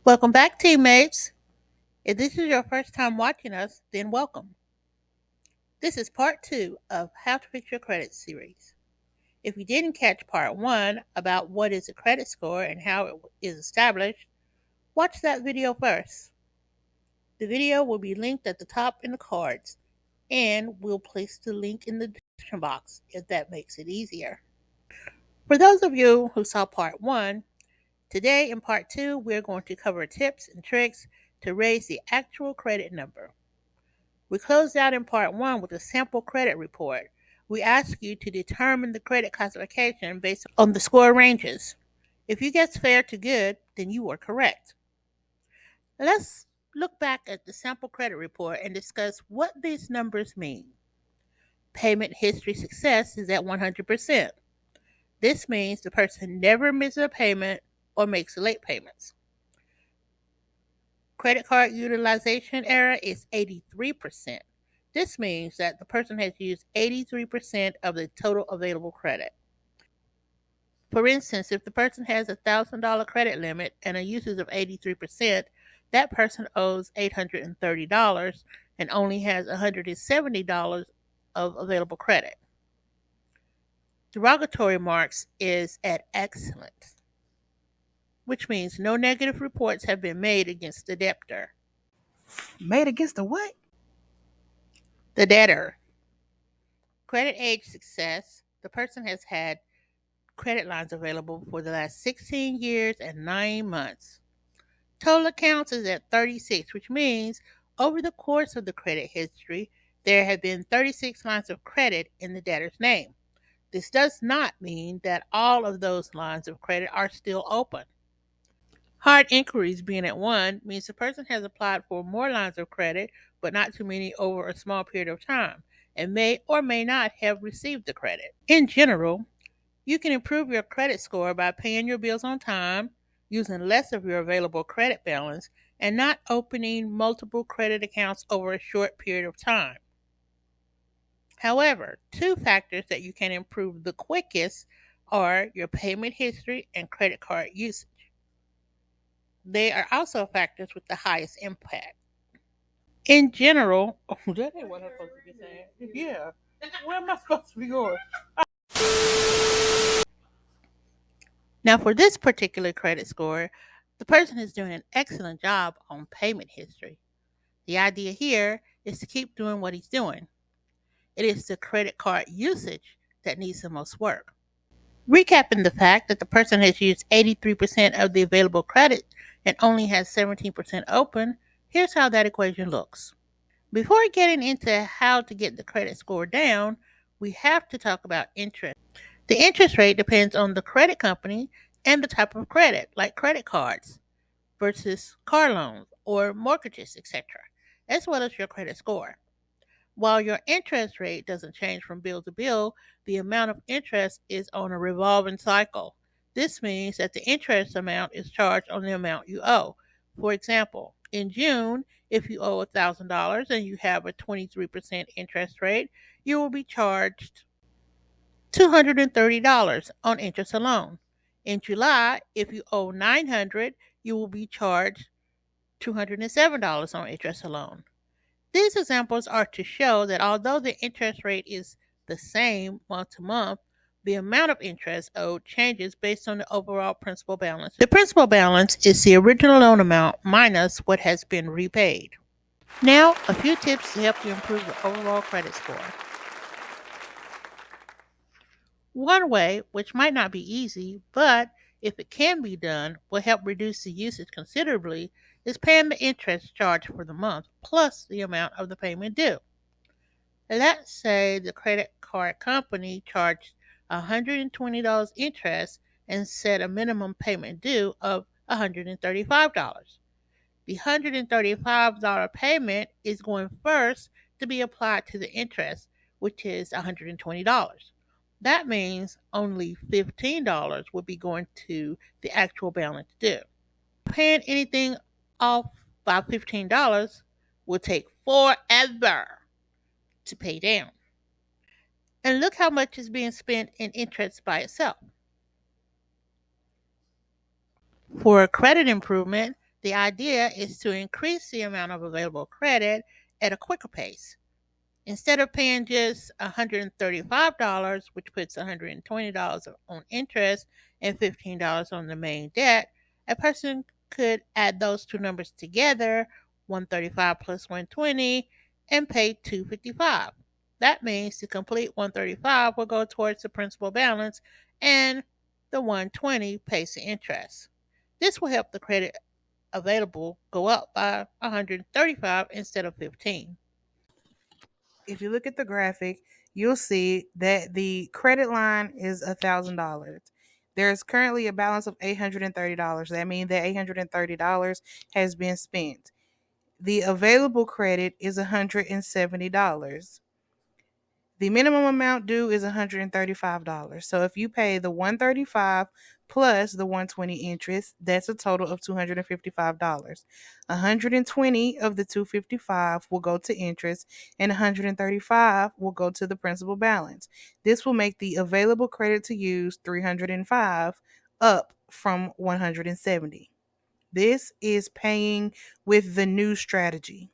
Welcome back, teammates. If this is your first time watching us, then welcome. This is part two of How to Fix Your Credit series. If you didn't catch part one about what is a credit score and how it is established, watch that video first. The video will be linked at the top in the cards, and we'll place the link in the description box if that makes it easier. For those of you who saw part one, today in part two, we're going to cover tips and tricks to raise the actual credit number. We closed out in part one with a sample credit report. We ask you to determine the credit classification based on the score ranges. If you guess fair to good, then you are correct. Let's look back at the sample credit report and discuss what these numbers mean. Payment history success is at 100%. This means the person never misses a payment or makes late payments. Credit card utilization error is 83%. This means that the person has used 83% of the total available credit. For instance, if the person has a $1,000 credit limit and a usage of 83%, that person owes $830 and only has $170 of available credit. Derogatory marks is at excellent, which means no negative reports have been made against the debtor. Made against the what? The debtor. Credit age success. The person has had credit lines available for the last 16 years and 9 months. Total accounts is at 36, which means over the course of the credit history, there have been 36 lines of credit in the debtor's name. This does not mean that all of those lines of credit are still open. Hard inquiries being at 1 means the person has applied for more lines of credit, but not too many over a small period of time, and may or may not have received the credit. In general, you can improve your credit score by paying your bills on time, using less of your available credit balance, and not opening multiple credit accounts over a short period of time. However, two factors that you can improve the quickest are your payment history and credit card usage. They are also factors with the highest impact. In general, oh, that ain't what I'm supposed to be saying. Yeah. Where am I supposed to be going? Now, for this particular credit score, the person is doing an excellent job on payment history. The idea here is to keep doing what he's doing. It is the credit card usage that needs the most work. Recapping the fact that the person has used 83% of the available credit and only has 17% open, here's how that equation looks. Before getting into how to get the credit score down, we have to talk about interest. The interest rate depends on the credit company and the type of credit, like credit cards versus car loans or mortgages, etc., as well as your credit score. While your interest rate doesn't change from bill to bill, the amount of interest is on a revolving cycle. This means that the interest amount is charged on the amount you owe. For example, in June, if you owe $1,000 and you have a 23% interest rate, you will be charged $230 on interest alone. In July, if you owe $900, you will be charged $207 on interest alone. These examples are to show that although the interest rate is the same month to month, the amount of interest owed changes based on the overall principal balance. The principal balance is the original loan amount minus what has been repaid. Now, a few tips to help you improve your overall credit score. One way, which might not be easy, but if it can be done, will help reduce the usage considerably, is paying the interest charged for the month plus the amount of the payment due. Let's say the credit card company charged $120 interest and set a minimum payment due of $135. The $135 payment is going first to be applied to the interest, which is $120. That means only $15 will be going to the actual balance due. Paying anything off by $15 will take forever to pay down. And look how much is being spent in interest by itself. For a credit improvement, The idea is to increase the amount of available credit at a quicker pace. Instead of paying just $135, which puts $120 on interest and $15 on the main debt, a person could add those two numbers together, 135 plus 120, and pay 255. That means the complete 135 will go towards the principal balance and the 120 pays the interest. This will help the credit available go up by 135 instead of 15. If you look at the graphic, you'll see that the credit line is $1,000. There's currently a balance of $830. That means that $830 has been spent. The available credit is $170. The minimum amount due is $135. So if you pay the 135 plus the 120 interest, that's a total of $255. 120 of the 255 will go to interest and 135 will go to the principal balance. This will make the available credit to use 305 up from 170. This is paying with the new strategy.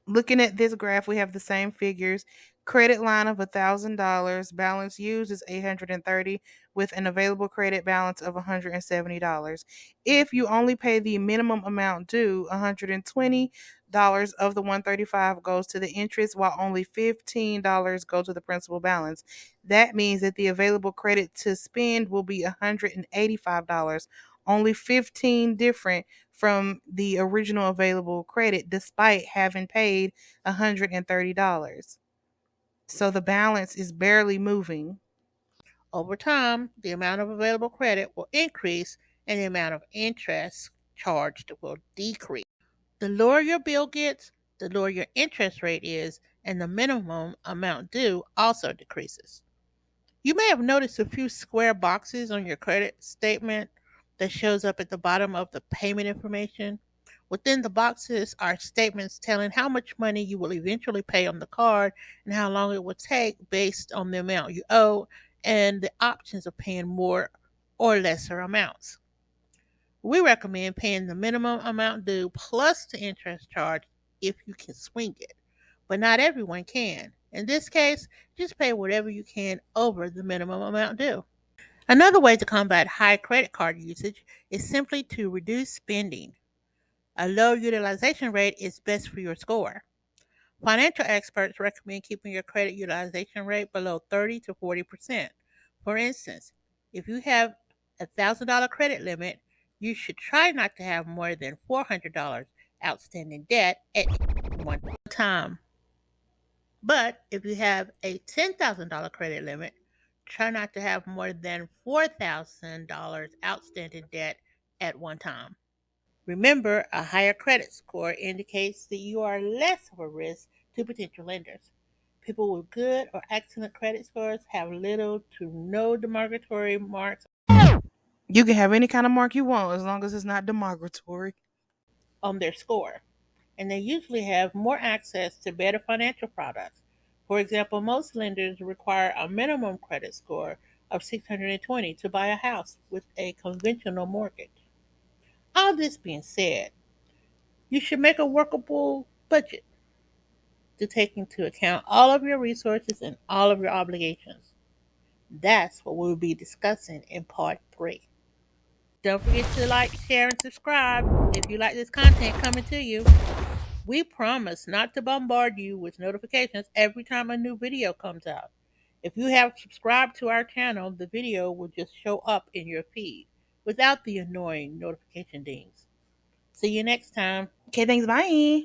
Looking at this graph, we have the same figures. Credit line of $1,000. Balance used is 830 with an available credit balance of $170. If you only pay the minimum amount due, $120 of the 135 goes to the interest while only $15 go to the principal balance. That means that the available credit to spend will be $185, only 15 different from the original available credit despite having paid $130. So the balance is barely moving. Over time, the amount of available credit will increase and the amount of interest charged will decrease. The lower your bill gets, the lower your interest rate is, and the minimum amount due also decreases. You may have noticed a few square boxes on your credit statement that shows up at the bottom of the payment information. Within the boxes are statements telling how much money you will eventually pay on the card and how long it will take based on the amount you owe and the options of paying more or lesser amounts. We recommend paying the minimum amount due plus the interest charge if you can swing it, but not everyone can. In this case, just pay whatever you can over the minimum amount due. Another way to combat high credit card usage is simply to reduce spending. A low utilization rate is best for your score. Financial experts recommend keeping your credit utilization rate below 30 to 40%. For instance, if you have a $1,000 credit limit, you should try not to have more than $400 outstanding debt at one time. But if you have a $10,000 credit limit, try not to have more than $4,000 outstanding debt at one time. Remember, a higher credit score indicates that you are less of a risk to potential lenders. People with good or excellent credit scores have little to no derogatory marks You can have any kind of mark you want as long as it's not derogatory. on their score, and they usually have more access to better financial products. For example, most lenders require a minimum credit score of 620 to buy a house with a conventional mortgage. All this being said, you should make a workable budget to take into account all of your resources and all of your obligations. That's what we'll be discussing in part 3. Don't forget to like, share, and subscribe if you like this content coming to you. We promise not to bombard you with notifications every time a new video comes out. If you have subscribed to our channel, the video will just show up in your feed without the annoying notification dings. See you next time. Okay, thanks. Bye.